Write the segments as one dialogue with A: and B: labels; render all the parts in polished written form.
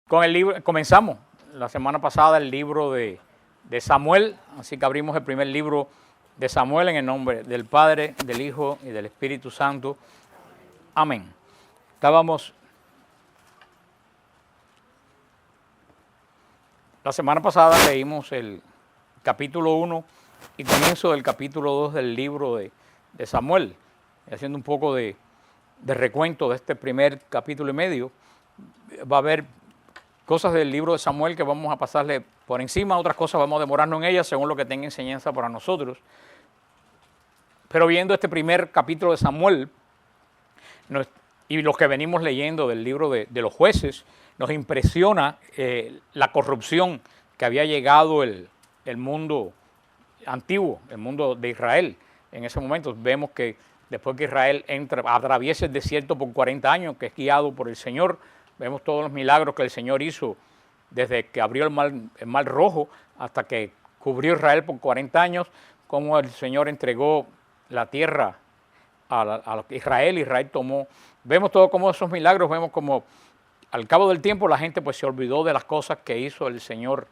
A: Con el libro, comenzamos la semana pasada el libro de Samuel, así que abrimos el primer libro de Samuel en el nombre del Padre, del Hijo y del Espíritu Santo. Amén. La semana pasada leímos el capítulo 1 y comienzo del capítulo 2 del libro de Samuel, haciendo un poco de recuento de este primer capítulo y medio. Va a haber cosas del libro de Samuel que vamos a pasarle por encima, otras cosas vamos a demorarnos en ellas según lo que tenga enseñanza para nosotros. Pero viendo este primer capítulo de Samuel y los que venimos leyendo del libro de los jueces, nos impresiona la corrupción que había llegado el mundo antiguo, el mundo de Israel. En ese momento vemos que después que Israel atraviesa el desierto por 40 años, que es guiado por el Señor, vemos todos los milagros que el Señor hizo desde que abrió el mar Rojo hasta que cubrió Israel por 40 años, cómo el Señor entregó la tierra a Israel, Israel tomó. Vemos todo como esos milagros, vemos como al cabo del tiempo la gente pues se olvidó de las cosas que hizo el Señor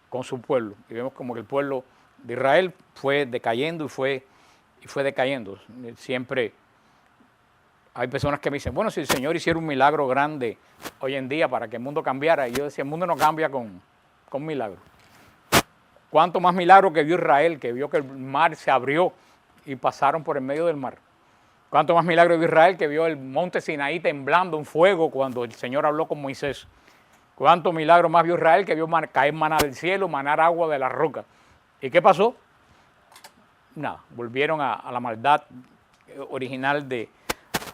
A: con su pueblo. Y vemos como que el pueblo de Israel fue decayendo y fue decayendo. Siempre hay personas que me dicen, bueno, si el Señor hiciera un milagro grande hoy en día para que el mundo cambiara, y yo decía, el mundo no cambia con milagros. ¿Cuánto más milagro que vio Israel, que vio que el mar se abrió y pasaron por el medio del mar? ¿Cuánto más milagro vio Israel, que vio el monte Sinaí temblando en fuego cuando el Señor habló con Moisés? ¿Cuánto milagro más vio Israel, que vio caer maná del cielo, manar agua de la roca? ¿Y qué pasó? Nada, volvieron a la maldad original de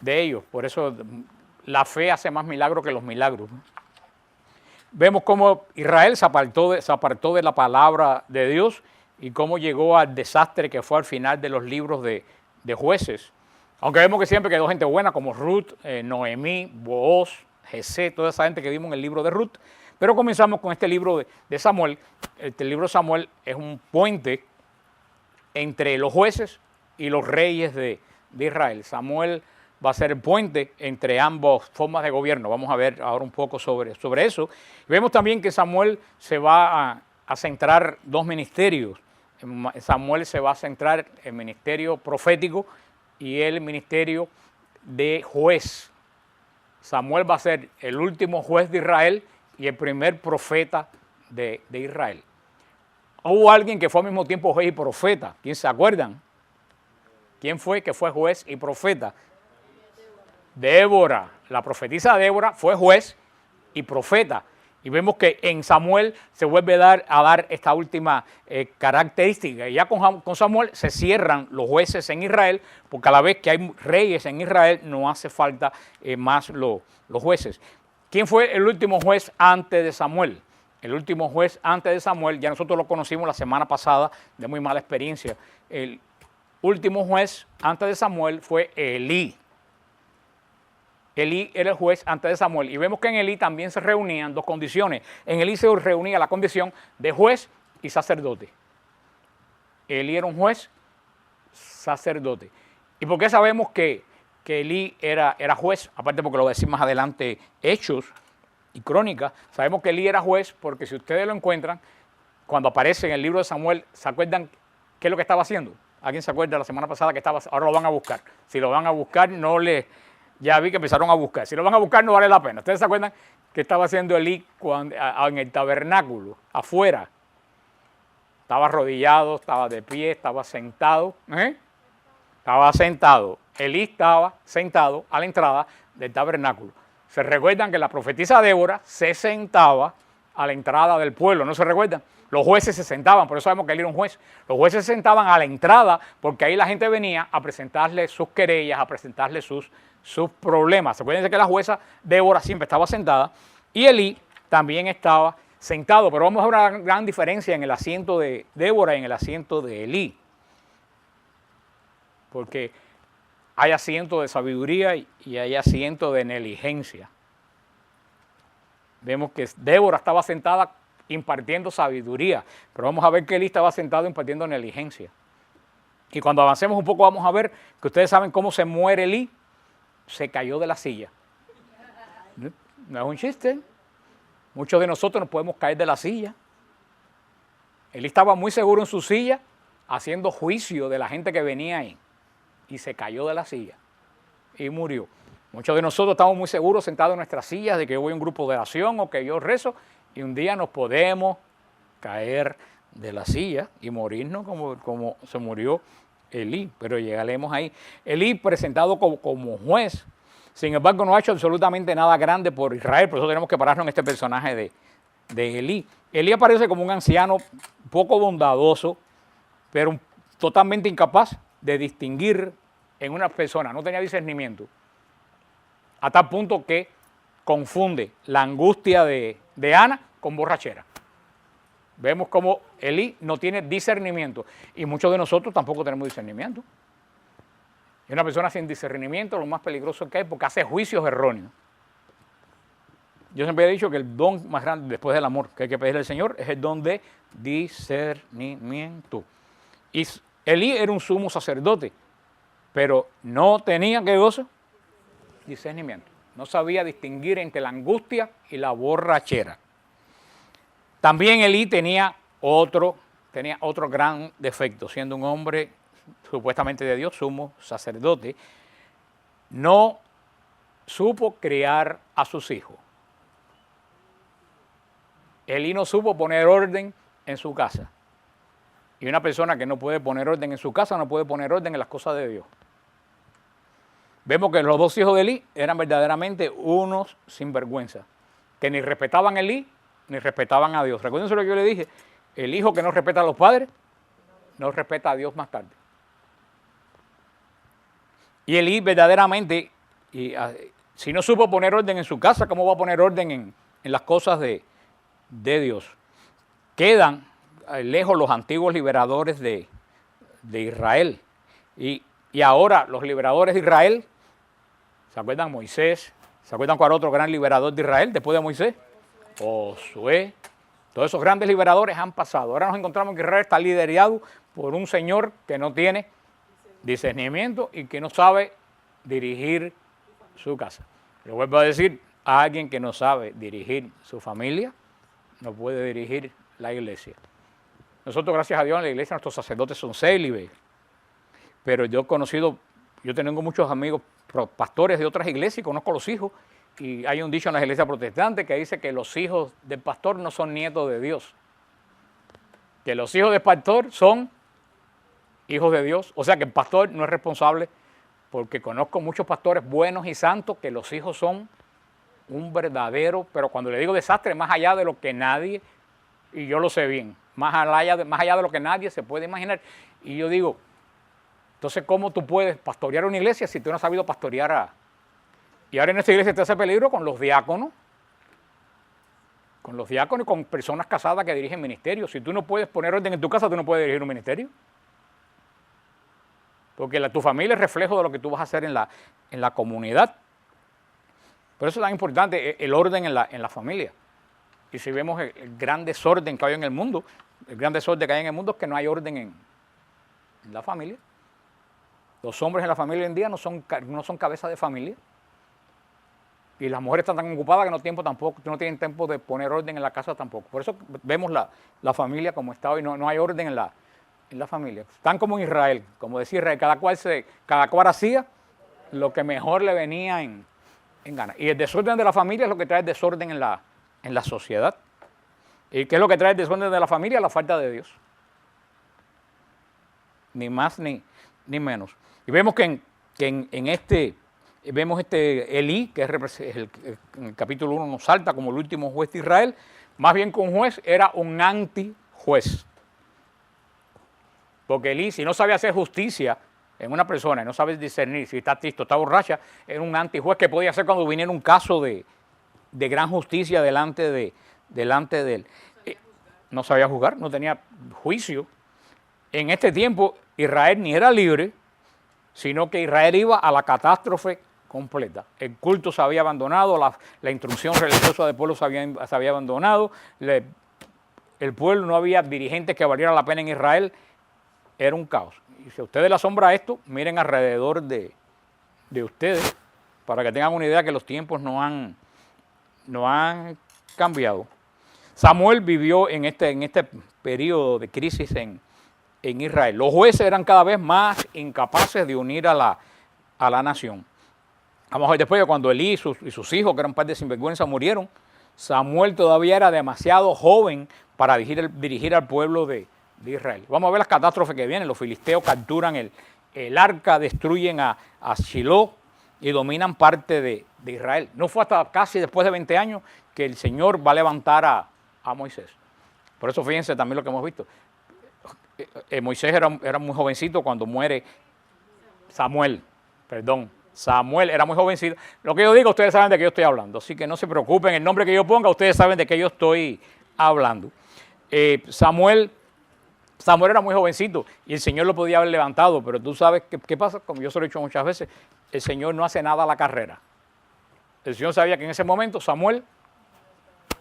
A: ellos. Por eso la fe hace más milagros que los milagros. Vemos cómo Israel se apartó de la palabra de Dios y cómo llegó al desastre que fue al final de los libros de jueces. Aunque vemos que siempre quedó gente buena como Ruth, Noemí, Booz, Jesé, toda esa gente que vimos en el libro de Ruth. Pero comenzamos con este libro de Samuel. Este libro de Samuel es un puente entre los jueces y los reyes de Israel. Samuel va a ser el puente entre ambas formas de gobierno. Vamos a ver ahora un poco sobre eso. Vemos también que Samuel se va a centrar dos ministerios. Samuel se va a centrar en el ministerio profético y el ministerio de juez. Samuel va a ser el último juez de Israel y el primer profeta de Israel. Hubo alguien que fue al mismo tiempo juez y profeta. ¿Quién se acuerdan? ¿Quién fue que fue juez y profeta? Débora, la profetisa Débora fue juez y profeta. Y vemos que en Samuel se vuelve a dar esta última característica. Y ya con Samuel se cierran los jueces en Israel, porque a la vez que hay reyes en Israel no hace falta más los jueces. ¿Quién fue el último juez antes de Samuel? El último juez antes de Samuel, ya nosotros lo conocimos la semana pasada, de muy mala experiencia. El último juez antes de Samuel fue Elí. Elí era el juez antes de Samuel. Y vemos que en Elí también se reunían dos condiciones. En Elí se reunía la condición de juez y sacerdote. Elí era un juez, sacerdote. ¿Y por qué sabemos que Elí era juez? Aparte porque lo decimos más adelante, Hechos y Crónicas. Sabemos que Elí era juez porque si ustedes lo encuentran, cuando aparece en el libro de Samuel, ¿se acuerdan qué es lo que estaba haciendo? ¿Alguien se acuerda la semana pasada que estaba? Ahora lo van a buscar. Si lo van a buscar, ya vi que empezaron a buscar. Si lo van a buscar, no vale la pena. ¿Ustedes se acuerdan qué estaba haciendo Elí en el tabernáculo, afuera? Estaba arrodillado, estaba de pie, estaba sentado. Estaba sentado. Elí estaba sentado a la entrada del tabernáculo. ¿Se recuerdan que la profetisa Débora se sentaba a la entrada del pueblo? ¿No se recuerdan? Los jueces se sentaban, por eso sabemos que él era un juez. Los jueces se sentaban a la entrada porque ahí la gente venía a presentarle sus querellas, a presentarle sus problemas. Acuérdense que la jueza Débora siempre estaba sentada y Elí también estaba sentado, pero vamos a ver una gran diferencia en el asiento de Débora y en el asiento de Elí. Porque hay asiento de sabiduría y hay asiento de negligencia. Vemos que Débora estaba sentada impartiendo sabiduría, pero vamos a ver que Elí estaba sentado impartiendo negligencia. Y cuando avancemos un poco vamos a ver que ustedes saben cómo se muere Elí. Se cayó de la silla. No es un chiste. Muchos de nosotros nos podemos caer de la silla. Elí estaba muy seguro en su silla, haciendo juicio de la gente que venía ahí. Y se cayó de la silla y murió. Muchos de nosotros estamos muy seguros sentados en nuestras sillas de que yo voy a un grupo de oración o que yo rezo, y un día nos podemos caer de la silla y morirnos como se murió Elí. Pero llegaremos ahí. Elí presentado como juez, sin embargo no ha hecho absolutamente nada grande por Israel, por eso tenemos que pararnos en este personaje de Elí. Elí aparece como un anciano poco bondadoso, pero totalmente incapaz de distinguir en una persona, no tenía discernimiento, a tal punto que confunde la angustia de Ana con borrachera. Vemos como Elí no tiene discernimiento, y muchos de nosotros tampoco tenemos discernimiento. Y una persona sin discernimiento, lo más peligroso que hay, porque hace juicios erróneos. Yo siempre he dicho que el don más grande después del amor que hay que pedirle al Señor es el don de discernimiento. Y Elí era un sumo sacerdote, pero no tenía, ¿qué cosa? Discernimiento. No sabía distinguir entre la angustia y la borrachera. También Elí tenía otro gran defecto, siendo un hombre supuestamente de Dios, sumo sacerdote, no supo criar a sus hijos. Elí no supo poner orden en su casa. Y una persona que no puede poner orden en su casa no puede poner orden en las cosas de Dios. Vemos que los dos hijos de Elí eran verdaderamente unos sinvergüenza, que ni respetaban a Elí ni respetaban a Dios. Recuérdense lo que yo le dije, el hijo que no respeta a los padres no respeta a Dios más tarde. Y Elí verdaderamente, si no supo poner orden en su casa, ¿cómo va a poner orden en las cosas de Dios? Quedan lejos los antiguos liberadores de Israel. Y ahora los liberadores de Israel, ¿se acuerdan Moisés? ¿Se acuerdan cuál otro gran liberador de Israel después de Moisés? Josué. Todos esos grandes liberadores han pasado. Ahora nos encontramos que Israel está liderado por un señor que no tiene discernimiento y que no sabe dirigir su casa. Le vuelvo a decir, a alguien que no sabe dirigir su familia, no puede dirigir la iglesia. Nosotros, gracias a Dios, en la iglesia nuestros sacerdotes son célibes, pero yo tengo muchos amigos pastores de otras iglesias y conozco a los hijos, y hay un dicho en las iglesias protestantes que dice que los hijos del pastor no son nietos de Dios, que los hijos del pastor son hijos de Dios, o sea que el pastor no es responsable, porque conozco muchos pastores buenos y santos que los hijos son un verdadero, pero cuando le digo desastre, más allá de lo que nadie, y yo lo sé bien, más allá de lo que nadie se puede imaginar. Y yo digo, entonces, ¿cómo tú puedes pastorear una iglesia si tú no has sabido pastorear Y ahora en esta iglesia te hace peligro con los diáconos y con personas casadas que dirigen ministerios. Si tú no puedes poner orden en tu casa, tú no puedes dirigir un ministerio. Porque tu familia es reflejo de lo que tú vas a hacer en la comunidad. Por eso es tan importante el orden en la familia. Y si vemos el gran desorden que hay en el mundo, es que no hay orden en la familia. Los hombres en la familia hoy en día no son cabeza de familia. Y las mujeres están tan ocupadas que no tienen tiempo de poner orden en la casa tampoco. Por eso vemos la familia como está hoy, no hay orden en la familia. Están como en Israel, como decía Israel, cada cual hacía lo que mejor le venía en gana. Y el desorden de la familia es lo que trae desorden en la sociedad. ¿Y qué es lo que trae el desorden de la familia? La falta de Dios. Ni más ni menos. Y vemos que vemos Elí, que en el capítulo 1 nos salta como el último juez de Israel, más bien que un juez, era un antijuez. Porque Elí, si no sabe hacer justicia en una persona y no sabe discernir si está triste o está borracha, era un antijuez que podía hacer cuando viniera un caso de gran justicia delante de él. No sabía juzgar, no tenía juicio. En este tiempo Israel ni era libre, sino que Israel iba a la catástrofe completa. El culto se había abandonado, la instrucción religiosa del pueblo se había abandonado, el pueblo, no había dirigentes que valiera la pena en Israel, era un caos. Y si a ustedes les asombra esto, miren alrededor de ustedes, para que tengan una idea que los tiempos no han cambiado. Samuel vivió en este periodo de crisis en Israel. Los jueces eran cada vez más incapaces de unir a la nación. Vamos a ver después, cuando Elí y sus hijos, que eran par de sinvergüenza, murieron, Samuel todavía era demasiado joven para dirigir al pueblo de Israel. Vamos a ver las catástrofes que vienen. Los filisteos capturan el arca, destruyen a Shiloh y dominan parte de Israel. No fue hasta casi después de 20 años que el Señor va a levantar a Moisés. Por eso fíjense también lo que hemos visto. Moisés era muy jovencito cuando muere Samuel era muy jovencito. Lo que yo digo, ustedes saben de qué yo estoy hablando, así que no se preocupen, el nombre que yo ponga, ustedes saben de qué yo estoy hablando. Samuel era muy jovencito y el Señor lo podía haber levantado, pero tú sabes qué pasa, como yo se lo he dicho muchas veces, el Señor no hace nada a la carrera. El Señor sabía que en ese momento Samuel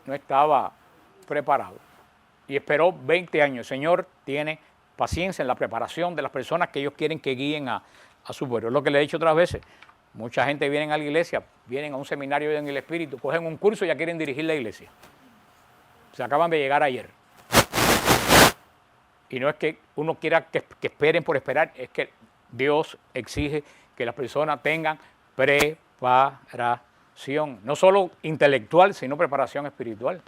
A: no estaba preparado y esperó 20 años. El Señor tiene paciencia en la preparación de las personas que ellos quieren que guíen a su pueblo. Es lo que le he dicho otras veces. Mucha gente viene a la iglesia, vienen a un seminario en el Espíritu, cogen un curso y ya quieren dirigir la iglesia. Se acaban de llegar ayer. Y no es que uno quiera que esperen por esperar, es que Dios exige que las personas tengan preparación. No solo intelectual, sino preparación espiritual.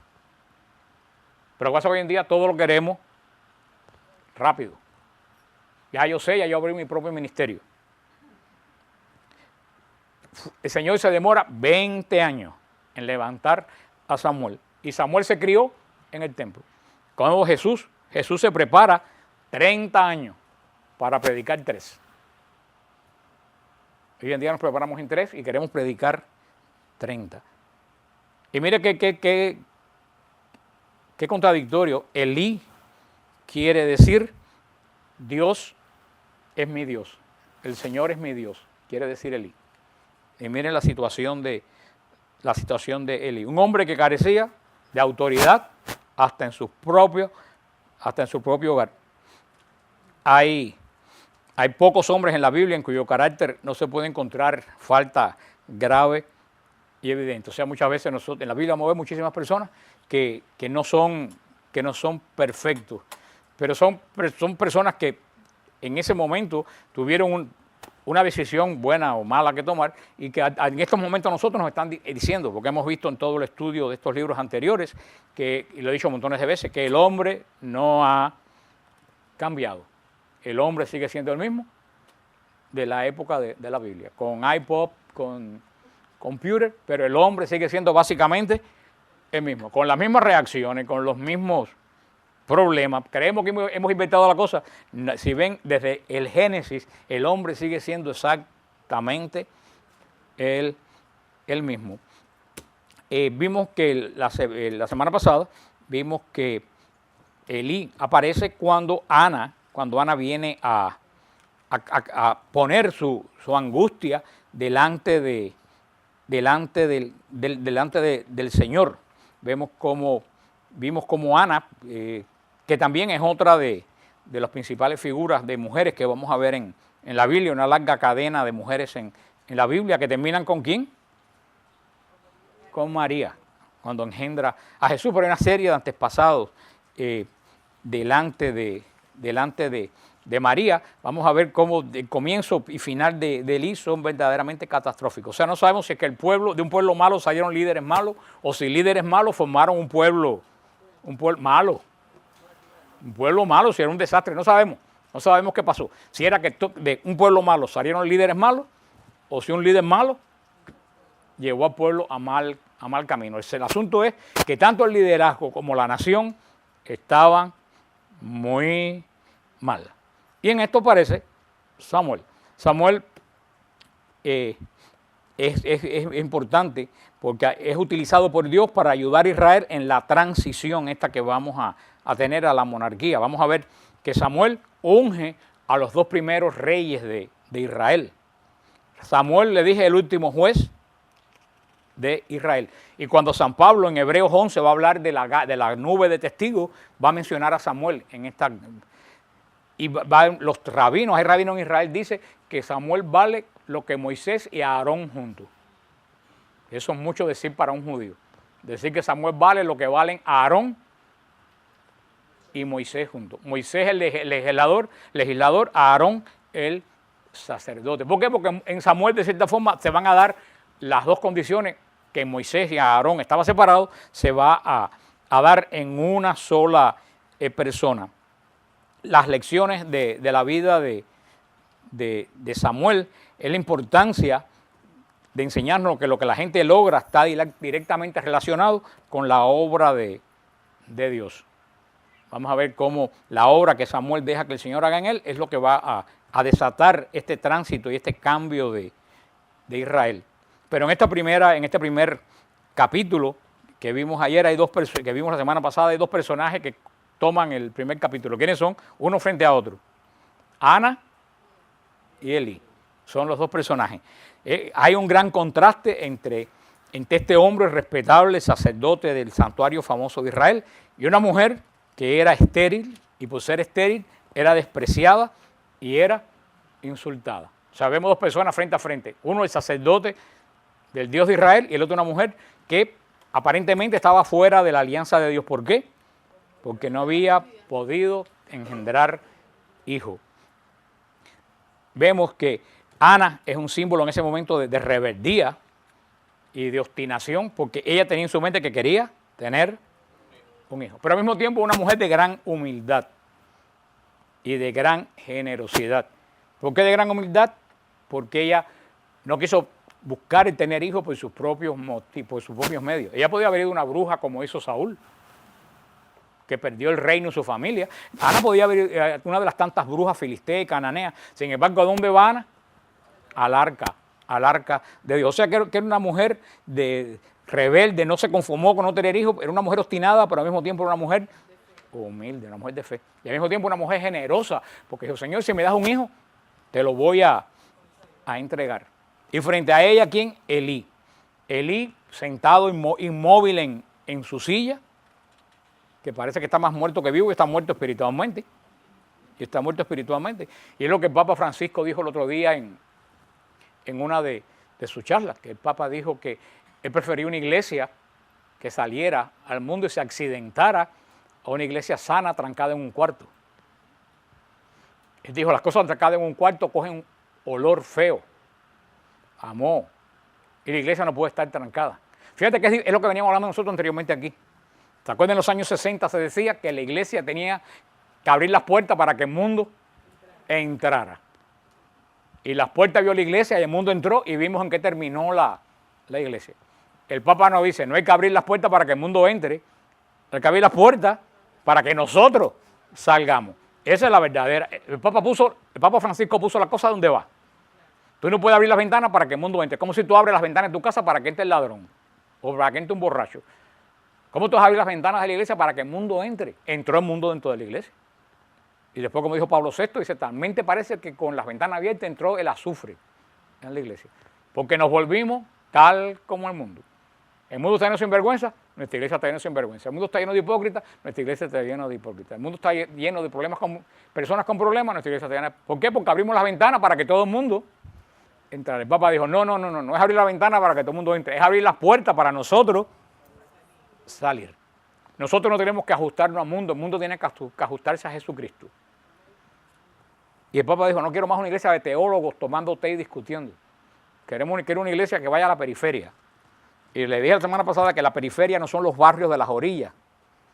A: Pero lo que pasa hoy en día todo lo queremos rápido. Ya yo sé, ya yo abrí mi propio ministerio. El Señor se demora 20 años en levantar a Samuel. Y Samuel se crió en el templo. Cuando Jesús se prepara 30 años para predicar 3. Hoy en día nos preparamos en 3 y queremos predicar 30. Y mire qué contradictorio. Elí quiere decir Dios es mi Dios. El Señor es mi Dios, quiere decir Elí. Y miren la situación de Elí. Un hombre que carecía de autoridad hasta en su propio hogar. Hay pocos hombres en la Biblia en cuyo carácter no se puede encontrar falta grave y evidente. O sea, muchas veces nosotros en la Biblia vamos a ver muchísimas personas que no son perfectos, pero son personas que en ese momento tuvieron una decisión buena o mala que tomar y que en estos momentos nosotros nos están diciendo, porque hemos visto en todo el estudio de estos libros anteriores, y lo he dicho montones de veces, que el hombre no ha cambiado. El hombre sigue siendo el mismo de la época de la Biblia, con iPod, con computer, pero el hombre sigue siendo básicamente el mismo, con las mismas reacciones, con los mismos problemas. Creemos que hemos inventado la cosa. Si ven, desde el Génesis, el hombre sigue siendo exactamente el mismo. Vimos que la semana pasada, vimos que Elí aparece cuando Ana viene a poner su angustia delante del Señor. Vimos como Ana, que también es otra de las principales figuras de mujeres que vamos a ver en la Biblia, una larga cadena de mujeres en la Biblia que terminan ¿con quién? Con María, cuando engendra a Jesús, pero hay una serie de antepasados delante de María. Vamos a ver cómo el comienzo y final de Elí son verdaderamente catastróficos. O sea, no sabemos si es que de un pueblo malo salieron líderes malos o si líderes malos formaron un pueblo malo. Un pueblo malo, si era un desastre, no sabemos qué pasó. Si era que de un pueblo malo salieron líderes malos o si un líder malo llevó al pueblo a mal camino. El asunto es que tanto el liderazgo como la nación estaban muy mal. Y en esto aparece Samuel. Samuel es importante porque es utilizado por Dios para ayudar a Israel en la transición esta que vamos a tener a la monarquía. Vamos a ver que Samuel unge a los 2 primeros reyes de Israel. Samuel, le dije, el último juez de Israel. Y cuando San Pablo en Hebreos 11 va a hablar de la nube de testigos, va a mencionar a Samuel en esta. Y los rabinos, hay rabinos en Israel, dice que Samuel vale lo que Moisés y Aarón juntos. Eso es mucho decir para un judío. Decir que Samuel vale lo que valen Aarón y Moisés juntos. Moisés el legislador, Aarón el sacerdote. ¿Por qué? Porque en Samuel de cierta forma se van a dar las dos condiciones que en Moisés y Aarón estaba separado, se va a dar en una sola persona. Las lecciones de la vida de Samuel es la importancia de enseñarnos que lo que la gente logra está directamente relacionado con la obra de Dios. Vamos a ver cómo la obra que Samuel deja que el Señor haga en él es lo que va a desatar este tránsito y este cambio de Israel. Pero en este primer capítulo que vimos ayer, que vimos la semana pasada, hay dos personajes que toman el primer capítulo. ¿Quiénes son? Uno frente a otro. Ana y Eli. Son los dos personajes. Hay un gran contraste entre este hombre respetable, sacerdote del santuario famoso de Israel, y una mujer que era estéril, y por ser estéril era despreciada y era insultada. O sea, vemos dos personas frente a frente. Uno el sacerdote del Dios de Israel y el otro una mujer que aparentemente estaba fuera de la alianza de Dios. ¿Por qué? Porque no había podido engendrar hijo. Vemos que Ana es un símbolo en ese momento de rebeldía y de obstinación, porque ella tenía en su mente que quería tener un hijo. Pero al mismo tiempo una mujer de gran humildad y de gran generosidad. ¿Por qué de gran humildad? Porque ella no quiso buscar y tener hijos por sus propios motivos, por sus propios medios. Ella podía haber ido una bruja como hizo Saúl, que perdió el reino y su familia. Ana podía haber una de las tantas brujas filisteas y cananeas. Sin embargo, ¿a dónde va Ana? Al arca de Dios. O sea, que era una mujer rebelde, no se conformó con no tener hijos, era una mujer obstinada, pero al mismo tiempo era una mujer humilde, una mujer de fe. Y al mismo tiempo una mujer generosa, porque dijo, Señor, si me das un hijo, te lo voy a entregar. Y frente a ella, ¿quién? Elí. Elí, sentado inmóvil en su silla, que parece que está más muerto que vivo y está muerto espiritualmente. Y está muerto espiritualmente. Y es lo que el Papa Francisco dijo el otro día en una de sus charlas, que el Papa dijo que él prefería una iglesia que saliera al mundo y se accidentara a una iglesia sana trancada en un cuarto. Él dijo, las cosas trancadas en un cuarto cogen un olor feo, amor, y la iglesia no puede estar trancada. Fíjate que es lo que veníamos hablando nosotros anteriormente aquí. ¿Se acuerdan? En los años 60 se decía que la iglesia tenía que abrir las puertas para que el mundo entrara. Y las puertas vio la iglesia y el mundo entró y vimos en qué terminó la iglesia. El Papa nos dice, no hay que abrir las puertas para que el mundo entre, hay que abrir las puertas para que nosotros salgamos. Esa es la verdadera. El Papa Francisco puso la cosa donde va. Tú no puedes abrir las ventanas para que el mundo entre. Es como si tú abres las ventanas de tu casa para que entre el ladrón o para que entre un borracho. ¿Cómo tú vas a abrir las ventanas de la iglesia para que el mundo entre? Entró el mundo dentro de la iglesia. Y después, como dijo Pablo VI, dice, también te parece que con las ventanas abiertas entró el azufre en la iglesia. Porque nos volvimos tal como el mundo. El mundo está lleno de sinvergüenza, nuestra iglesia está llena de sinvergüenza. El mundo está lleno de hipócritas, nuestra iglesia está llena de hipócritas. El mundo está lleno de problemas con personas con problemas, nuestra iglesia está llena. ¿Por qué? Porque abrimos las ventanas para que todo el mundo entre. El Papa dijo, no es abrir la ventana para que todo el mundo entre, es abrir las puertas para nosotros salir. Nosotros no tenemos que ajustarnos al mundo, el mundo tiene que ajustarse a Jesucristo. Y el Papa dijo, no quiero más una iglesia de teólogos tomando té y discutiendo. Quiero una iglesia que vaya a la periferia. Y le dije la semana pasada que la periferia no son los barrios de las orillas.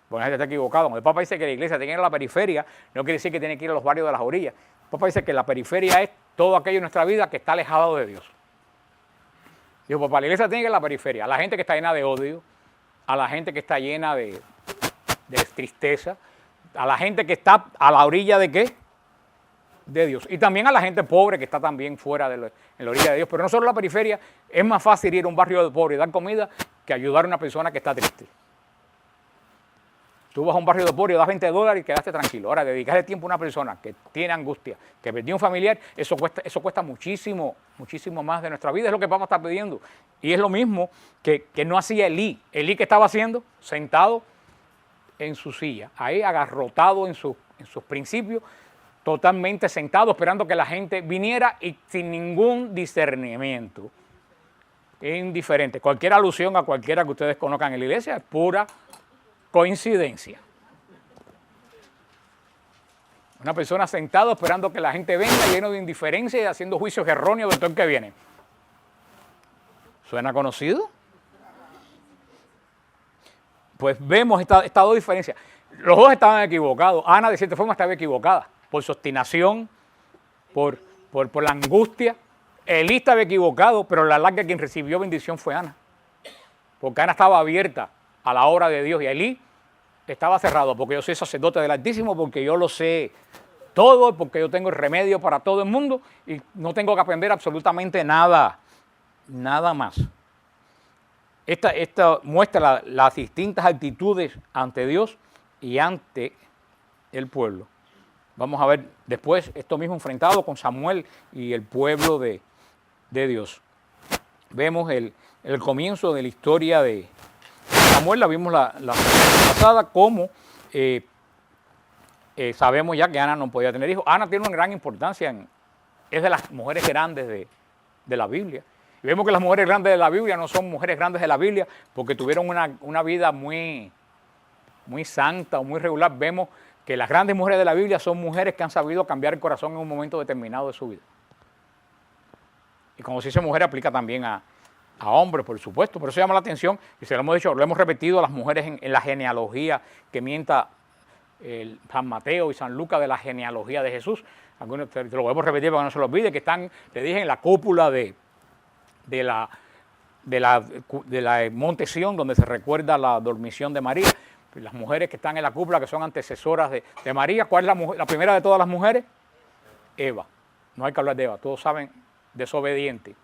A: Bueno, la gente está equivocado. Cuando el Papa dice que la iglesia tiene que ir a la periferia, no quiere decir que tiene que ir a los barrios de las orillas. El Papa dice que la periferia es todo aquello en nuestra vida que está alejado de Dios. Dijo, papá, la iglesia tiene que ir a la periferia, a la gente que está llena de odio, a la gente que está llena de tristeza, a la gente que está a la orilla de ¿qué? De Dios. Y también a la gente pobre que está también fuera en la orilla de Dios. Pero no solo la periferia, es más fácil ir a un barrio de pobre y dar comida que ayudar a una persona que está triste. Tú vas a un barrio de pobre y das $20 y quedaste tranquilo. Ahora, dedicarle tiempo a una persona que tiene angustia, que perdió un familiar, eso cuesta muchísimo, muchísimo más de nuestra vida. Es lo que el Papa está pidiendo. Y es lo mismo que no hacía Elí. Elí, ¿qué estaba haciendo? Sentado en su silla, ahí agarrotado en sus principios, totalmente sentado, esperando que la gente viniera y sin ningún discernimiento. indiferente. Cualquier alusión a cualquiera que ustedes conozcan en la iglesia es pura coincidencia. Una persona sentada esperando que la gente venga, lleno de indiferencia y haciendo juicios erróneos de todo el que viene. ¿Suena conocido? Pues vemos estas dos diferencias. Los dos estaban equivocados. Ana, de cierta forma, estaba equivocada por su obstinación, por la angustia. Elí estaba equivocado, pero la larga quien recibió bendición fue Ana. Porque Ana estaba abierta a la obra de Dios y Elí estaba cerrado, porque yo soy sacerdote del Altísimo, porque yo lo sé todo, porque yo tengo el remedio para todo el mundo y no tengo que aprender absolutamente nada más. Esta muestra las distintas actitudes ante Dios y ante el pueblo. Vamos a ver después esto mismo enfrentado con Samuel y el pueblo de Dios. Vemos el comienzo de la historia de Samuel, la vimos la semana pasada, como sabemos ya que Ana no podía tener hijos. Ana tiene una gran importancia, es de las mujeres grandes de la Biblia. Y vemos que las mujeres grandes de la Biblia no son mujeres grandes de la Biblia porque tuvieron una vida muy santa o muy regular. Vemos que las grandes mujeres de la Biblia son mujeres que han sabido cambiar el corazón en un momento determinado de su vida. Y como si esa mujer aplica también a hombres, por supuesto. Por eso llama la atención, y se lo hemos dicho, lo hemos repetido a las mujeres en la genealogía que mienta San Mateo y San Lucas de la genealogía de Jesús. Algunos te lo podemos repetir para que no se lo olvide, que están, te dije, en la cúpula de la Monte Sión, donde se recuerda la dormición de María. Las mujeres que están en la cúpula, que son antecesoras de María. ¿Cuál es la primera de todas las mujeres? Eva. No hay que hablar de Eva, todos saben, desobediente.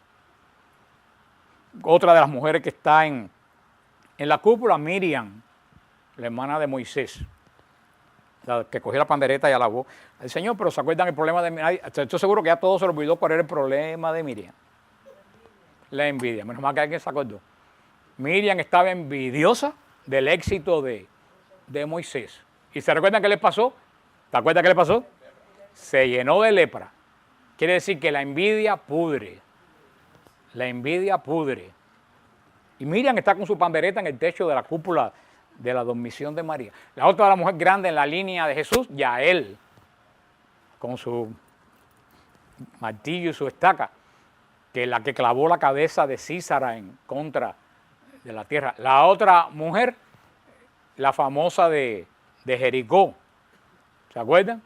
A: Otra de las mujeres que está en la cúpula, Miriam, la hermana de Moisés, la que cogió la pandereta y alabó al Señor. Pero ¿se acuerdan el problema de Miriam? Estoy seguro que ya todos se olvidó cuál era el problema de Miriam. La envidia, menos mal que alguien se acordó. Miriam estaba envidiosa del éxito de Moisés. ¿Y se recuerdan qué le pasó? ¿Te acuerdas qué le pasó? Se llenó de lepra. Quiere decir que la envidia pudre. La envidia pudre. Y Miriam está con su pandereta en el techo de la cúpula de la dormición de María. La otra de la mujer grande en la línea de Jesús, Yael, con su martillo y su estaca, que es la que clavó la cabeza de Císara en contra de la tierra. La otra mujer, la famosa de Jericó, ¿se acuerdan?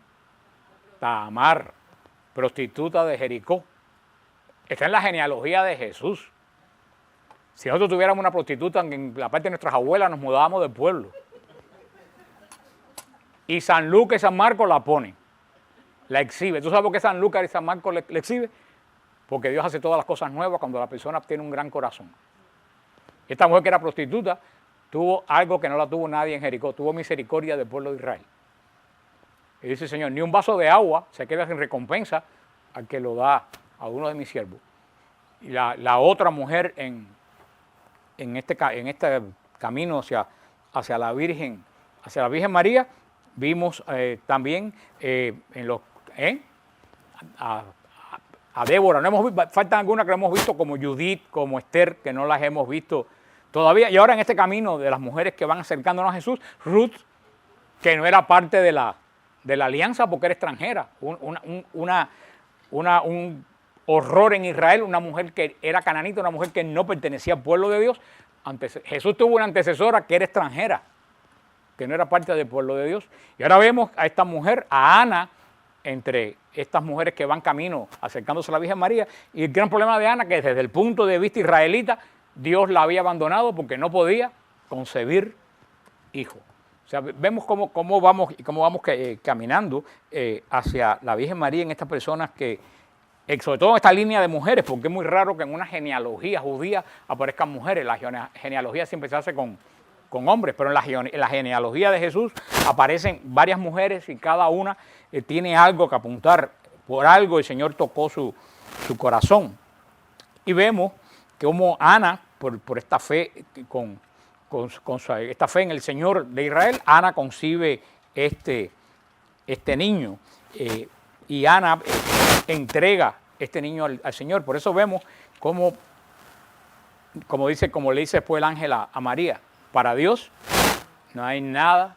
A: Tamar, prostituta de Jericó. Está en la genealogía de Jesús. Si nosotros tuviéramos una prostituta en la parte de nuestras abuelas, nos mudábamos del pueblo. Y San Lucas y San Marcos la ponen, la exhibe. ¿Tú sabes por qué San Lucas y San Marcos le exhibe? Porque Dios hace todas las cosas nuevas cuando la persona tiene un gran corazón. Esta mujer que era prostituta tuvo algo que no la tuvo nadie en Jericó, tuvo misericordia del pueblo de Israel. Y dice el Señor, ni un vaso de agua se queda sin recompensa al que lo da a uno de mis siervos. Y la otra mujer en este camino hacia la Virgen María, vimos también a Débora. Faltan algunas que hemos visto, como Judith, como Esther, que no las hemos visto todavía. Y ahora en este camino de las mujeres que van acercándonos a Jesús, Ruth, que no era parte de la alianza porque era extranjera, un horror en Israel, una mujer que era cananita, una mujer que no pertenecía al pueblo de Dios. Jesús tuvo una antecesora que era extranjera, que no era parte del pueblo de Dios. Y ahora vemos a esta mujer, a Ana, entre estas mujeres que van camino acercándose a la Virgen María. Y el gran problema de Ana, que desde el punto de vista israelita, Dios la había abandonado porque no podía concebir hijo. O sea, vemos cómo vamos caminando hacia la Virgen María en estas personas que, sobre todo en esta línea de mujeres, porque es muy raro que en una genealogía judía aparezcan mujeres. La genealogía siempre se hace con hombres, pero en la genealogía de Jesús aparecen varias mujeres y cada una tiene algo que apuntar. Por algo el Señor tocó su corazón. Y vemos que como Ana, por esta fe, esta fe en el Señor de Israel, Ana concibe este niño. Y Ana entrega este niño al Señor. Por eso vemos cómo como le dice después el ángel a María, para Dios no hay nada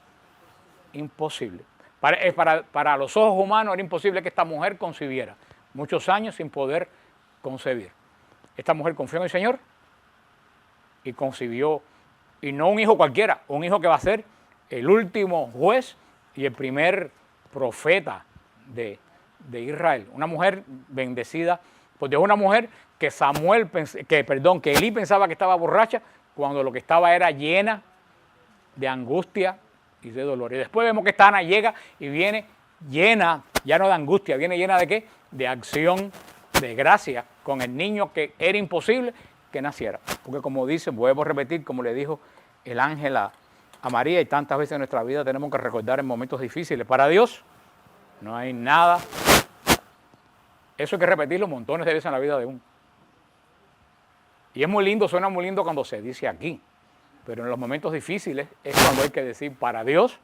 A: imposible. Para los ojos humanos era imposible que esta mujer concibiera. Muchos años sin poder concebir. Esta mujer confió en el Señor y concibió, y no un hijo cualquiera, un hijo que va a ser el último juez y el primer profeta de Israel. Una mujer bendecida, pues de una mujer que que Elí pensaba que estaba borracha, cuando lo que estaba era llena de angustia y de dolor. Y después vemos que esta Ana llega y viene llena, ya no de angustia, viene llena de ¿qué? De acción, de gracia, con el niño que era imposible que naciera. Porque como dice, vuelvo a repetir, como le dijo el ángel a María, y tantas veces en nuestra vida tenemos que recordar en momentos difíciles. Para Dios no hay nada. Eso hay que repetirlo montones de veces en la vida de uno. Y es muy lindo, suena muy lindo cuando se dice aquí. Pero en los momentos difíciles es cuando hay que decir, para Dios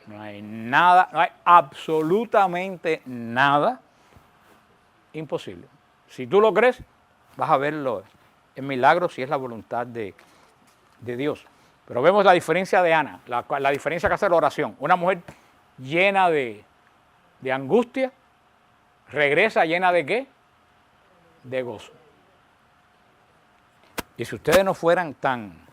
A: no hay nada, no hay absolutamente nada imposible. Si tú lo crees, vas a verlo en milagros si es la voluntad de Dios. Pero vemos la diferencia de Ana, la diferencia que hace la oración. Una mujer llena de angustia, regresa llena de ¿qué? De gozo. Y si ustedes no fueran tan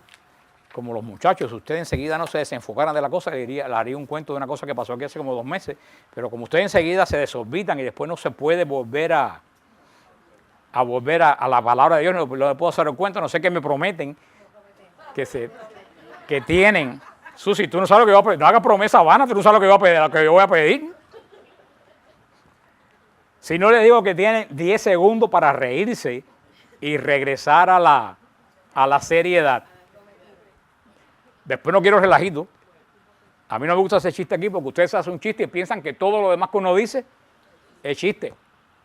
A: como los muchachos, si ustedes enseguida no se desenfocaran de la cosa, le haría un cuento de una cosa que pasó aquí hace como 2 meses, pero como ustedes enseguida se desorbitan y después no se puede volver a la palabra de Dios, no le puedo hacer el cuento, no sé qué me prometen, que tienen. Susi, tú no sabes lo que yo voy a pedir, no hagas promesa vana, tú no sabes lo que yo voy a pedir. Si no le digo que tienen 10 segundos para reírse y regresar a la seriedad. Después no quiero relajito. A mí no me gusta hacer chiste aquí porque ustedes hacen un chiste y piensan que todo lo demás que uno dice es chiste.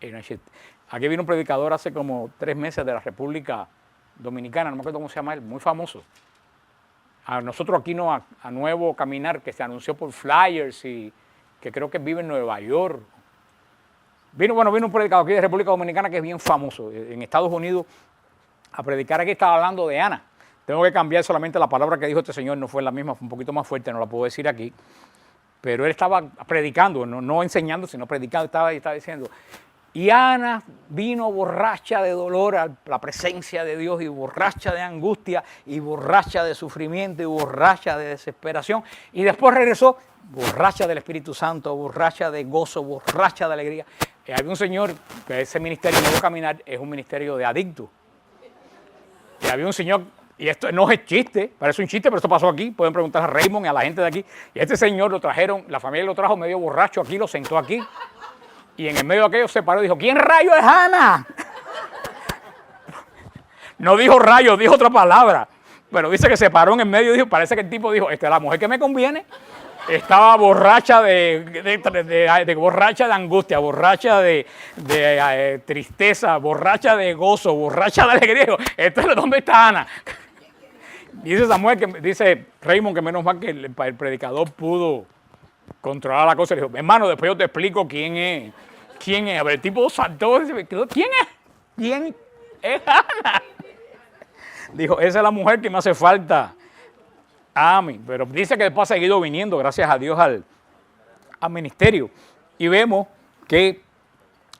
A: Y no es chiste. Aquí vino un predicador hace como 3 meses de la República Dominicana, no me acuerdo cómo se llama él, muy famoso. A nosotros aquí no, a Nuevo Caminar, que se anunció por flyers y que creo que vive en Nueva York. Vino un predicador aquí de República Dominicana que es bien famoso en Estados Unidos a predicar. Aquí estaba hablando de Ana. Tengo que cambiar solamente la palabra que dijo este señor, no fue la misma, fue un poquito más fuerte, no la puedo decir aquí. Pero él estaba predicando, no enseñando, sino predicando, estaba diciendo. Y Ana vino borracha de dolor a la presencia de Dios y borracha de angustia y borracha de sufrimiento y borracha de desesperación. Y después regresó borracha del Espíritu Santo, borracha de gozo, borracha de alegría. Había un señor, que ese ministerio Nuevo Caminar es un ministerio de adictos. Y había un señor, y esto no es chiste, parece un chiste, pero esto pasó aquí, pueden preguntar a Raymond y a la gente de aquí. Y este señor lo trajeron, la familia lo trajo medio borracho aquí, lo sentó aquí. Y en el medio de aquello se paró y dijo, ¿quién rayo es Ana? No dijo rayo, dijo otra palabra. Pero dice que se paró en el medio y dijo, parece que el tipo dijo, esta es la mujer que me conviene. Estaba borracha borracha de angustia, borracha de tristeza, borracha de gozo, borracha de alegría. ¿Dónde está Ana? Dice Samuel, dice Raymond que menos mal que el predicador pudo controlar la cosa. Le dijo, hermano, después yo te explico quién es. ¿Quién es? A ver, el tipo saltó y se quedó, ¿quién es? ¿Quién es Ana? Dijo, esa es la mujer que me hace falta a mí. Pero dice que después ha seguido viniendo, gracias a Dios, al ministerio. Y vemos que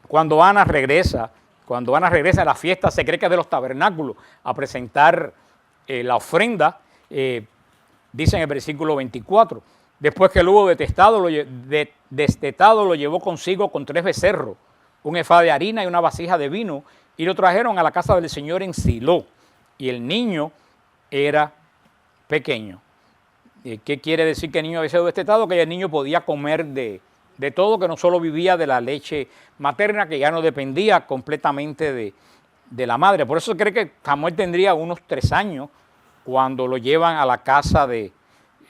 A: cuando Ana regresa a la fiesta secreta de los tabernáculos a presentar la ofrenda, dice en el versículo 24, después que lo hubo destetado, lo llevó consigo con 3 becerros, un efá de harina y una vasija de vino, y lo trajeron a la casa del Señor en Silo. Y el niño era pequeño. ¿Qué quiere decir que el niño había sido destetado? Que el niño podía comer de todo, que no solo vivía de la leche materna, que ya no dependía completamente de la madre. Por eso se cree que Samuel tendría unos 3 años cuando lo llevan a la casa de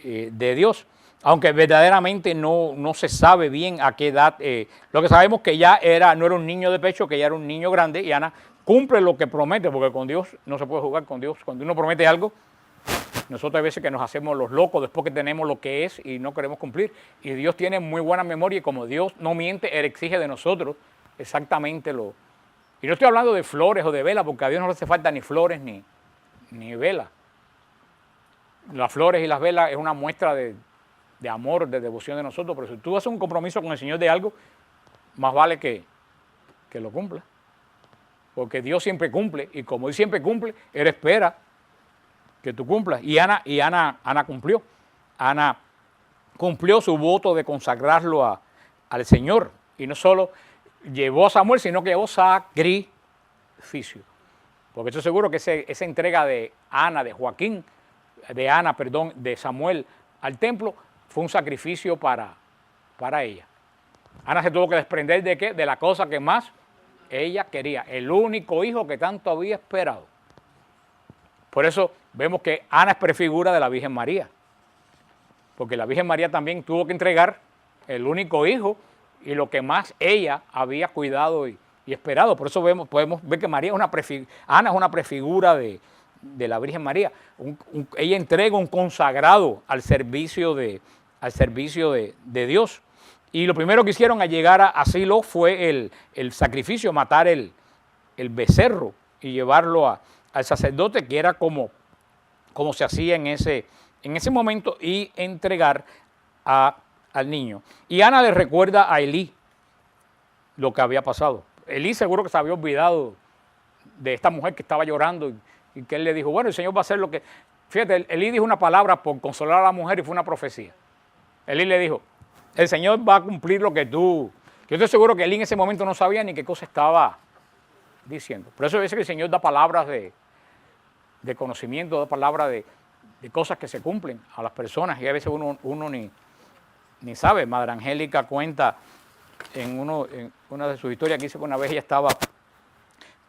A: Dios. Aunque verdaderamente no se sabe bien a qué edad. Lo que sabemos que ya no era un niño de pecho, que ya era un niño grande, y Ana cumple lo que promete, porque con Dios no se puede jugar con Dios. Cuando uno promete algo, nosotros hay veces que nos hacemos los locos después que tenemos lo que es y no queremos cumplir. Y Dios tiene muy buena memoria y como Dios no miente, Él exige de nosotros exactamente lo. Y no estoy hablando de flores o de velas, porque a Dios no le hace falta ni flores ni ni vela. Las flores y las velas es una muestra de amor, de devoción de nosotros, pero si tú haces un compromiso con el Señor de algo, más vale que lo cumpla. Porque Dios siempre cumple, y como Él siempre cumple, Él espera que tú cumplas. Y Ana cumplió. Ana cumplió su voto de consagrarlo al Señor. Y no solo llevó a Samuel, sino que llevó sacrificio. Porque estoy seguro que esa entrega de de Samuel al templo, fue un sacrificio para ella. Ana se tuvo que desprender ¿de qué? De la cosa que más ella quería, el único hijo que tanto había esperado. Por eso vemos que Ana es prefigura de la Virgen María, porque la Virgen María también tuvo que entregar el único hijo y lo que más ella había cuidado y esperado. Por eso podemos ver que Ana es una prefigura de la Virgen María. Ella entrega un consagrado al servicio de Dios. Y lo primero que hicieron al llegar a Silo fue el sacrificio, matar el becerro y llevarlo al sacerdote, que era como se hacía en ese momento, y entregar al niño. Y Ana le recuerda a Elí lo que había pasado. Elí seguro que se había olvidado de esta mujer que estaba llorando y que él le dijo, bueno, el Señor va a hacer lo que... Fíjate, Elí dijo una palabra por consolar a la mujer y fue una profecía. Elí le dijo, el Señor va a cumplir lo que tú... Yo estoy seguro que Elí en ese momento no sabía ni qué cosa estaba diciendo. Por eso a veces que el Señor da palabras de conocimiento, da palabras de cosas que se cumplen a las personas, y a veces uno ni sabe. Madre Angélica cuenta en una de sus historias que dice que una vez ella estaba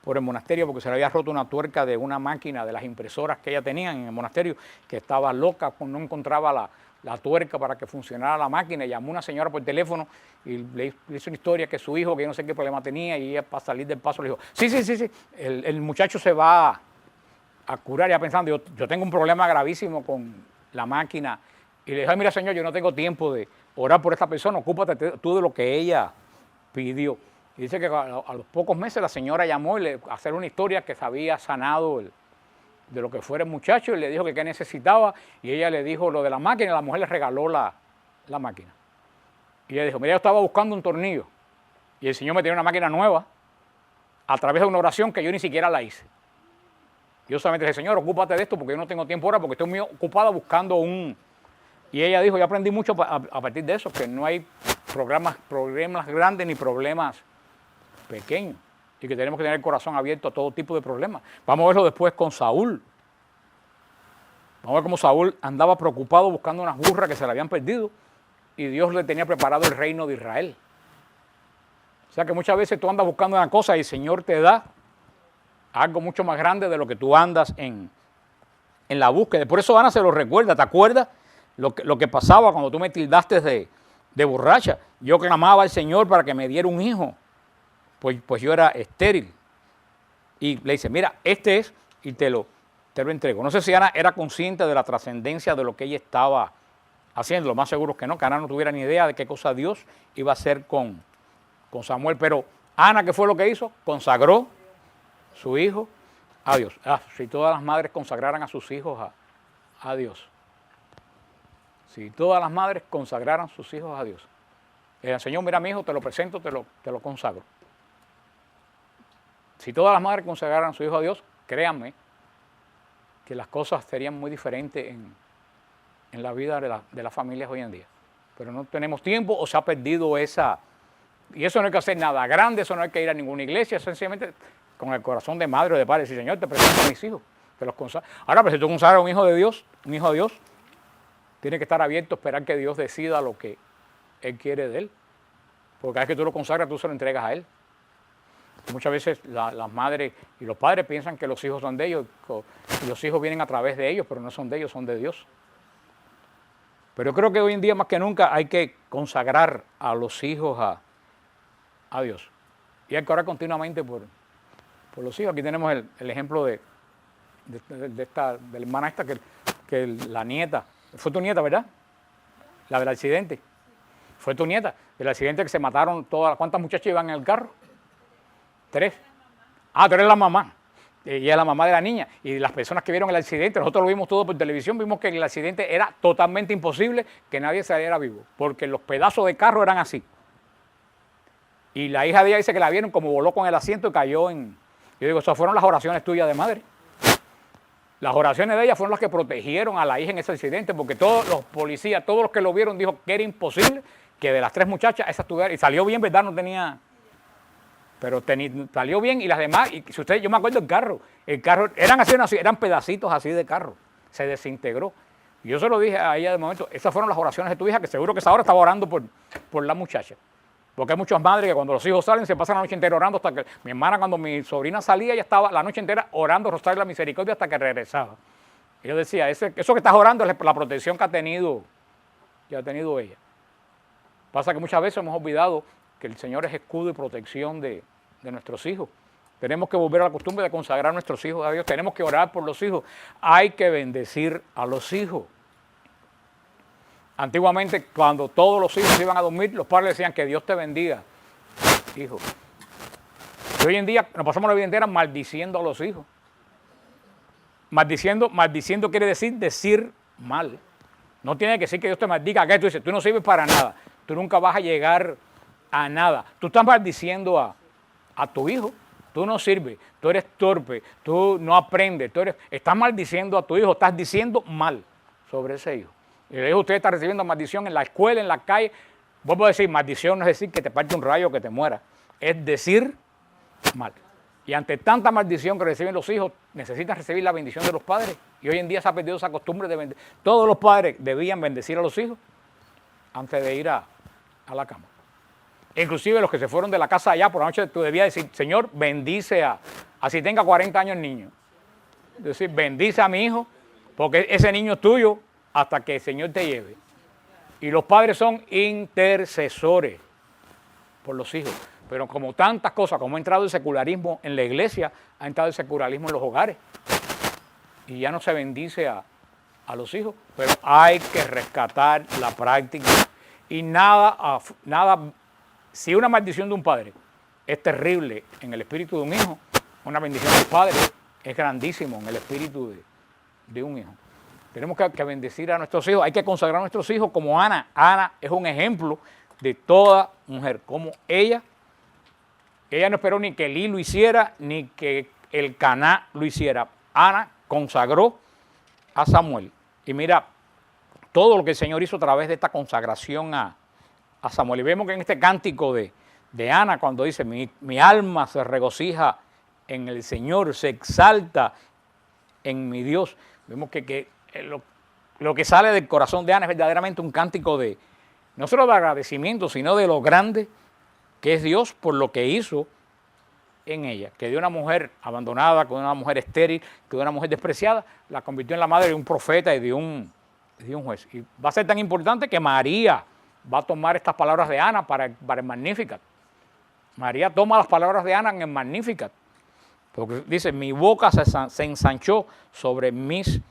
A: por el monasterio porque se le había roto una tuerca de una máquina de las impresoras que ella tenía en el monasterio, que estaba loca, no encontraba la tuerca para que funcionara la máquina. Llamó a una señora por teléfono y le hizo una historia que su hijo, que yo no sé qué problema tenía, y ella, para salir del paso, le dijo, sí, el muchacho se va a curar. Ya pensando, yo tengo un problema gravísimo con la máquina. Y le dijo, mira señor, yo no tengo tiempo de orar por esta persona, ocúpate tú de lo que ella pidió. Y dice que a los pocos meses la señora llamó y le hacer una historia que se había sanado de lo que fuera el muchacho, y le dijo que qué necesitaba, y ella le dijo lo de la máquina, y la mujer le regaló la máquina. Y ella dijo, mira, yo estaba buscando un tornillo, y el Señor me tenía una máquina nueva a través de una oración que yo ni siquiera la hice. Yo solamente dije, Señor, ocúpate de esto porque yo no tengo tiempo ahora, porque estoy muy ocupada buscando un... Y ella dijo, yo aprendí mucho a partir de eso, que no hay problemas grandes ni problemas pequeños, y que tenemos que tener el corazón abierto a todo tipo de problemas. Vamos a verlo después con Saúl. Vamos a ver cómo Saúl andaba preocupado buscando unas burras que se le habían perdido, y Dios le tenía preparado el reino de Israel. O sea que muchas veces tú andas buscando una cosa y el Señor te da algo mucho más grande de lo que tú andas en la búsqueda. Por eso Ana se lo recuerda. ¿Te acuerdas lo que pasaba cuando tú me tildaste de borracha? Yo clamaba al Señor para que me diera un hijo, pues yo era estéril. Y le dice, mira, este es, y te lo entrego. No sé si Ana era consciente de la trascendencia de lo que ella estaba haciendo. Lo más seguro es que no, que Ana no tuviera ni idea de qué cosa Dios iba a hacer con Samuel. Pero Ana, ¿qué fue lo que hizo? Consagró su hijo a Dios. Si todas las madres consagraran a sus hijos a Dios. Si todas las madres consagraran sus hijos a Dios. Señor, mira mi hijo, te lo presento, te lo consagro. Si todas las madres consagraran a su hijo a Dios, créanme que las cosas serían muy diferentes en la vida de las familias hoy en día. Pero no tenemos tiempo, o se ha perdido esa... Y eso no hay que hacer nada grande, eso no hay que ir a ninguna iglesia, sencillamente con el corazón de madre o de padre, decir, Señor, te presento a mis hijos, te los consagro. Ahora, pero si tú consagras a un hijo de Dios, tiene que estar abierto a esperar que Dios decida lo que Él quiere de él. Porque cada vez que tú lo consagras, tú se lo entregas a Él. Muchas veces las madres y los padres piensan que los hijos son de ellos, y los hijos vienen a través de ellos, pero no son de ellos, son de Dios. Pero yo creo que hoy en día más que nunca hay que consagrar a los hijos a Dios. Y hay que orar continuamente por los hijos. Aquí tenemos el ejemplo de la hermana esta, que la nieta, fue tu nieta, ¿verdad? La del accidente. Fue tu nieta, del accidente que se mataron todas. ¿Cuántas muchachas iban en el carro? 3. Tú eres la mamá. Ella es la mamá de la niña. Y las personas que vieron el accidente, nosotros lo vimos todo por televisión, vimos que el accidente era totalmente imposible que nadie saliera vivo, porque los pedazos de carro eran así. Y la hija de ella dice que la vieron como voló con el asiento y cayó en... Yo digo, esas fueron las oraciones tuyas de madre. Las oraciones de ella fueron las que protegieron a la hija en ese accidente, porque todos los policías, todos los que lo vieron, dijo que era imposible que de las 3 muchachas esa estuviera, y salió bien, ¿verdad? No tenía... Pero salió bien y las demás, y si ustedes, yo me acuerdo el carro eran así, eran pedacitos así de carro, se desintegró. Y yo se lo dije a ella de momento, esas fueron las oraciones de tu hija, que seguro que esa hora estaba orando por la muchacha. Porque hay muchas madres que cuando los hijos salen se pasan la noche entera orando hasta que... Mi hermana cuando mi sobrina salía, ella estaba la noche entera orando, rosario de la misericordia hasta que regresaba. Y yo decía, eso que estás orando es la protección que ha tenido ella. Pasa que muchas veces hemos olvidado que el Señor es escudo y protección de nuestros hijos. Tenemos que volver a la costumbre de consagrar a nuestros hijos a Dios. Tenemos que orar por los hijos. Hay que bendecir a los hijos. Antiguamente, cuando todos los hijos iban a dormir, los padres decían que Dios te bendiga, hijo. Y hoy en día nos pasamos la vida entera maldiciendo a los hijos. Maldiciendo quiere decir mal. No tiene que decir que Dios te maldiga. Tú dices, tú no sirves para nada. Tú nunca vas a llegar a nada. Tú estás maldiciendo a tu hijo. Tú no sirves, tú eres torpe, tú no aprendes, estás maldiciendo a tu hijo, estás diciendo mal sobre ese hijo. Y el hijo usted está recibiendo maldición en la escuela, en la calle. Vuelvo a decir, maldición no es decir que te parte un rayo o que te muera, es decir mal. Y ante tanta maldición que reciben los hijos, necesitan recibir la bendición de los padres. Y hoy en día se ha perdido esa costumbre de bendecir. Todos los padres debían bendecir a los hijos antes de ir a la cama. Inclusive los que se fueron de la casa allá por la noche, tú debías decir, Señor, bendice así tenga 40 años el niño. Es decir, bendice a mi hijo, porque ese niño es tuyo hasta que el Señor te lleve. Y los padres son intercesores por los hijos. Pero como tantas cosas, como ha entrado el secularismo en la iglesia, ha entrado el secularismo en los hogares. Y ya no se bendice a los hijos. Pero hay que rescatar la práctica. Y nada, si una maldición de un padre es terrible en el espíritu de un hijo, una bendición del padre es grandísimo en el espíritu de un hijo. Tenemos que bendecir a nuestros hijos, hay que consagrar a nuestros hijos como Ana. Ana es un ejemplo de toda mujer, como ella no esperó ni que Elí lo hiciera, ni que el Caná lo hiciera. Ana consagró a Samuel. Y mira, todo lo que el Señor hizo a través de esta consagración a Samuel. Y vemos que en este cántico de Ana, cuando dice, mi alma se regocija en el Señor, se exalta en mi Dios. Vemos que lo que sale del corazón de Ana es verdaderamente un cántico no solo de agradecimiento, sino de lo grande que es Dios por lo que hizo en ella. Que de una mujer abandonada, que de una mujer estéril, que de una mujer despreciada, la convirtió en la madre de un profeta y de un juez. Y va a ser tan importante que María va a tomar estas palabras de Ana para el Magnificat. María toma las palabras de Ana en el Magnificat. Porque dice, mi boca se ensanchó sobre mis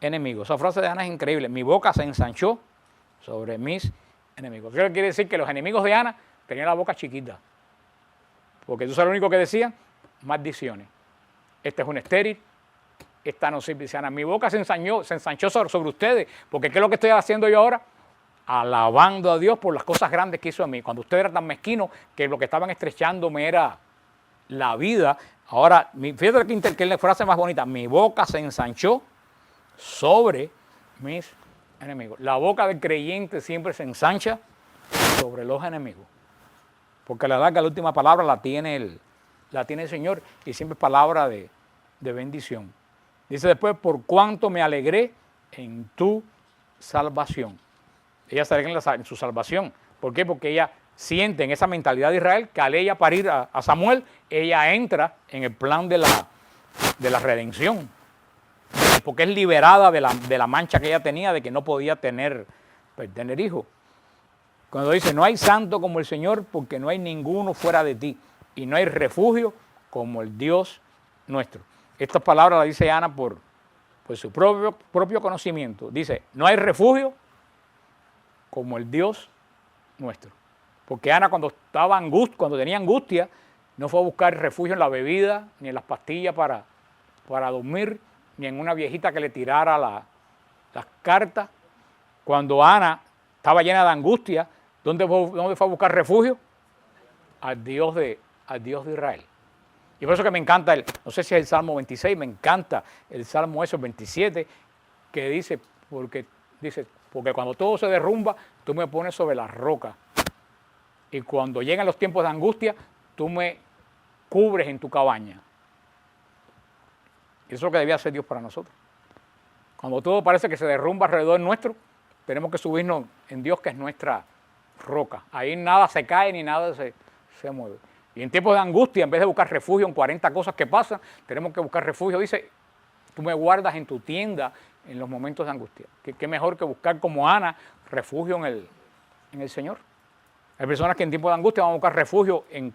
A: enemigos. Esa frase de Ana es increíble. Mi boca se ensanchó sobre mis enemigos. Eso quiere decir que los enemigos de Ana tenían la boca chiquita. Porque eso es lo único que decían, maldiciones. Este es un estéril, esta no sirve. Dice Ana, mi boca se ensanchó sobre ustedes. Porque ¿qué es lo que estoy haciendo yo ahora? Alabando a Dios por las cosas grandes que hizo a mí. Cuando usted era tan mezquino que lo que estaban estrechándome era la vida. Ahora, fíjate que es la frase más bonita. Mi boca se ensanchó sobre mis enemigos. La boca del creyente siempre se ensancha sobre los enemigos. Porque la verdad que la última palabra la tiene el Señor y siempre es palabra de bendición. Dice después, por cuanto me alegré en tu salvación. Ella se alegra en su salvación. ¿Por qué? Porque ella siente en esa mentalidad de Israel que al ella parir a Samuel, ella entra en el plan de la redención. Porque es liberada de la mancha que ella tenía de que no podía tener hijos. Cuando dice, no hay santo como el Señor porque no hay ninguno fuera de ti y no hay refugio como el Dios nuestro. Estas palabras las dice Ana por su propio conocimiento. Dice, no hay refugio como el Dios nuestro. Porque Ana cuando tenía angustia, no fue a buscar refugio en la bebida ni en las pastillas para para dormir, ni en una viejita que le tirara las cartas. Cuando Ana estaba llena de angustia, ¿dónde fue a buscar refugio? Al Dios de Israel. Y por eso que me encanta, no sé si es el Salmo 26, me encanta el Salmo 27, que dice, porque cuando todo se derrumba, tú me pones sobre la roca. Y cuando llegan los tiempos de angustia, tú me cubres en tu cabaña. Eso es lo que debía hacer Dios para nosotros. Cuando todo parece que se derrumba alrededor nuestro, tenemos que subirnos en Dios, que es nuestra roca. Ahí nada se cae ni nada se mueve. Y en tiempos de angustia, en vez de buscar refugio en 40 cosas que pasan, tenemos que buscar refugio. Dice, tú me guardas en tu tienda en los momentos de angustia. ¿Qué mejor que buscar como Ana refugio en el Señor? Hay personas que en tiempos de angustia van a buscar refugio en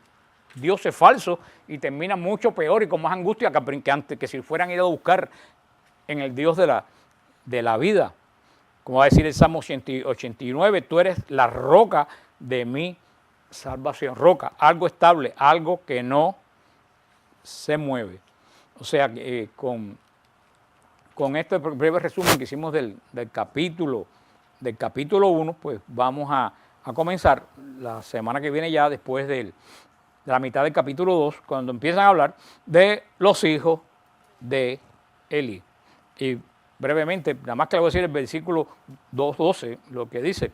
A: dioses falsos y terminan mucho peor y con más angustia que si fueran ido a buscar en el Dios de la vida. Como va a decir el Salmo 89, tú eres la roca de mi salvación. Roca, algo estable, algo que no se mueve. O sea, con este breve resumen que hicimos del capítulo 1, pues vamos a comenzar la semana que viene ya, después de la mitad del capítulo 2, cuando empiezan a hablar de los hijos de Elí. Y brevemente, nada más que le voy a decir el versículo 2:12, lo que dice.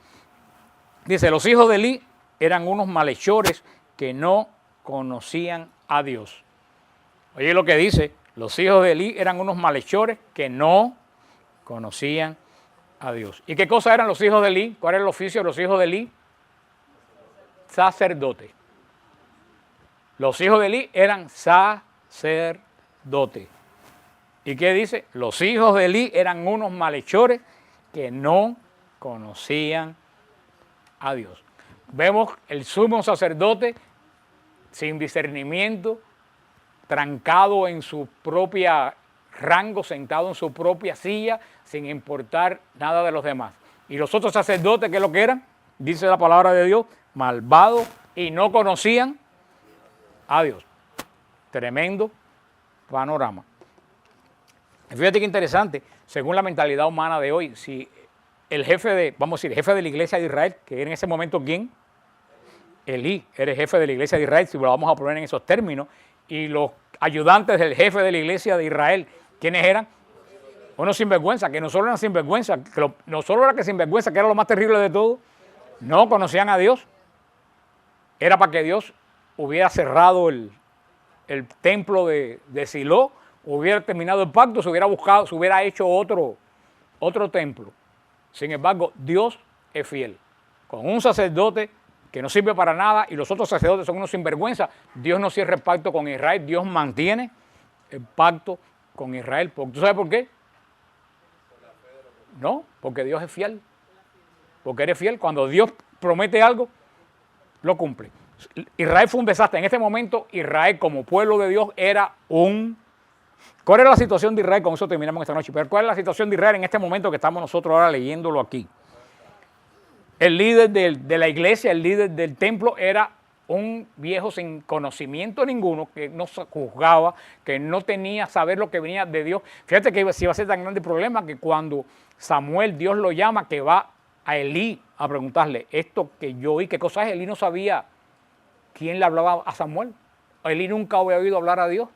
A: Dice, los hijos de Elí eran unos malhechores que no conocían a Dios. Oye lo que dice, los hijos de Elí eran unos malhechores que no conocían a Dios. ¿Y qué cosa eran los hijos de Elí? ¿Cuál era el oficio de los hijos de Elí? Sacerdote. Los hijos de Elí eran sacerdotes. ¿Y qué dice? Los hijos de Elí eran unos malhechores que no conocían a Dios. Vemos el sumo sacerdote sin discernimiento, trancado en su propia rango, sentado en su propia silla, sin importar nada de los demás. Y los otros sacerdotes, ¿qué es lo que eran? Dice la palabra de Dios, malvados y no conocían a Dios. Tremendo panorama. Fíjate qué interesante, según la mentalidad humana de hoy, si el jefe de la iglesia de Israel, que era en ese momento ¿quién? Elí, era el jefe de la iglesia de Israel, si lo vamos a poner en esos términos, y los ayudantes del jefe de la iglesia de Israel, ¿quiénes eran? Unos sinvergüenza, que no solo eran sinvergüenza, no solo era que sinvergüenza, que era lo más terrible de todo, no conocían a Dios. Era para que Dios hubiera cerrado el templo de Silo, hubiera terminado el pacto, se hubiera hecho otro templo. Sin embargo, Dios es fiel. Con un sacerdote que no sirve para nada y los otros sacerdotes son unos sinvergüenza, Dios no cierra el pacto con Israel, Dios mantiene el pacto con Israel. ¿Tú sabes por qué? No, porque Dios es fiel. Porque eres fiel. Cuando Dios promete algo, lo cumple. Israel fue un desastre. En este momento, Israel como pueblo de Dios era un... ¿Cuál era la situación de Israel? Con eso terminamos esta noche. Pero ¿cuál es la situación de Israel en este momento que estamos nosotros ahora leyéndolo aquí? El líder de la iglesia, el líder del templo, era un viejo sin conocimiento ninguno, que no se juzgaba, que no tenía saber lo que venía de Dios. Fíjate que si iba a ser tan grande el problema que cuando Samuel, Dios lo llama, que va a Elí a preguntarle esto que yo oí, qué cosa es. Elí no sabía quién le hablaba a Samuel. Elí nunca había oído hablar a Dios.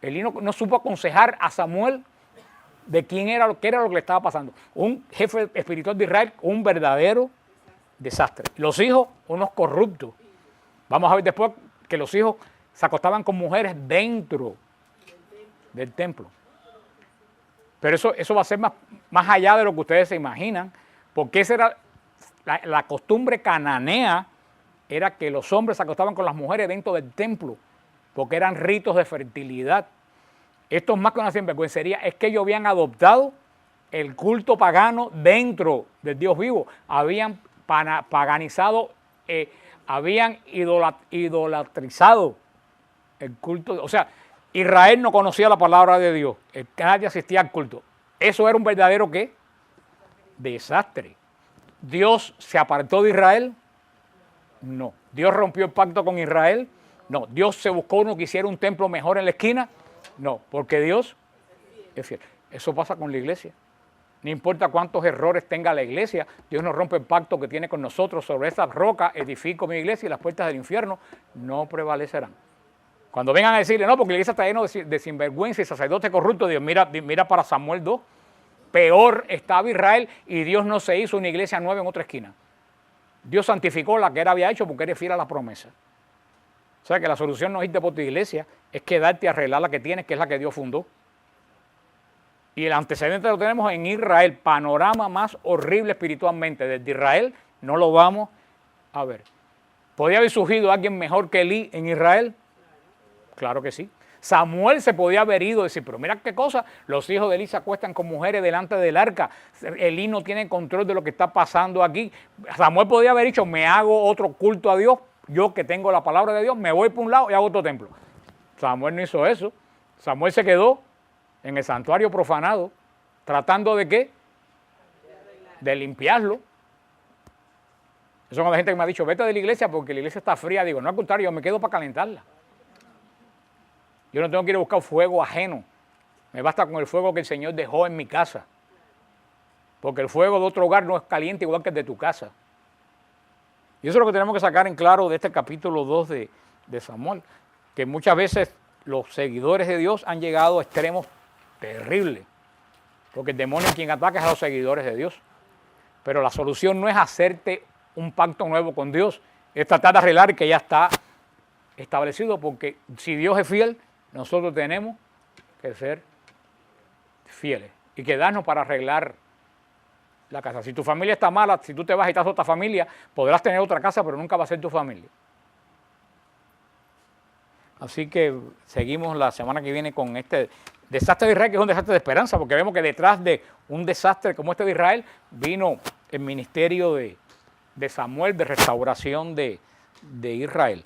A: Elí no supo aconsejar a Samuel de qué era lo que le estaba pasando. Un jefe espiritual de Israel, un verdadero desastre. Los hijos, unos corruptos. Vamos a ver después que los hijos se acostaban con mujeres dentro del templo. Pero eso va a ser más allá de lo que ustedes se imaginan, porque esa era la costumbre cananea, era que los hombres se acostaban con las mujeres dentro del templo, porque eran ritos de fertilidad. Esto es más que una sinvergüencería, es que ellos habían adoptado el culto pagano dentro del Dios vivo, habían paganizado, habían idolatrizado el culto. O sea, Israel no conocía la palabra de Dios, nadie asistía al culto. Eso era un verdadero ¿qué? Desastre. ¿Dios se apartó de Israel? No. ¿Dios rompió el pacto con Israel? No. ¿Dios se buscó uno que hiciera un templo mejor en la esquina? No, porque Dios es fiel. Eso pasa con la iglesia. No importa cuántos errores tenga la iglesia, Dios no rompe el pacto que tiene con nosotros. Sobre esa roca edifico mi iglesia y las puertas del infierno no prevalecerán. Cuando vengan a decirle, no, porque la iglesia está llena de sinvergüenza y sacerdote corrupto, Dios mira para Samuel 2. Peor estaba Israel y Dios no se hizo una iglesia nueva en otra esquina. Dios santificó la que él había hecho porque eres fiel a la promesa. O sea que la solución no es irte por tu iglesia, es quedarte a arreglar la que tienes, que es la que Dios fundó. Y el antecedente lo tenemos en Israel, panorama más horrible espiritualmente. Desde Israel no lo vamos a ver. ¿Podría haber surgido alguien mejor que Elí en Israel? Claro que sí. Samuel se podía haber ido y decir, pero mira qué cosa, los hijos de Elí se acuestan con mujeres delante del arca, Elí no tiene control de lo que está pasando aquí. Samuel podía haber dicho, me hago otro culto a Dios, yo que tengo la palabra de Dios, me voy por un lado y hago otro templo. Samuel no hizo eso. Samuel se quedó en el santuario profanado, tratando de ¿qué? De limpiarlo. Eso cuando la gente me ha dicho, vete de la iglesia porque la iglesia está fría. Digo, no, al contrario, yo me quedo para calentarla. Yo no tengo que ir a buscar fuego ajeno. Me basta con el fuego que el Señor dejó en mi casa. Porque el fuego de otro hogar no es caliente igual que el de tu casa. Y eso es lo que tenemos que sacar en claro de este capítulo 2 de Samuel. Que muchas veces los seguidores de Dios han llegado a extremos terribles. Porque el demonio quien ataca es a los seguidores de Dios. Pero la solución no es hacerte un pacto nuevo con Dios. Es tratar de arreglar que ya está establecido. Porque si Dios es fiel, nosotros tenemos que ser fieles y quedarnos para arreglar la casa. Si tu familia está mala, si tú te vas y estás a otra familia, podrás tener otra casa, pero nunca va a ser tu familia. Así que seguimos la semana que viene con este desastre de Israel, que es un desastre de esperanza, porque vemos que detrás de un desastre como este de Israel vino el ministerio de Samuel de restauración de Israel.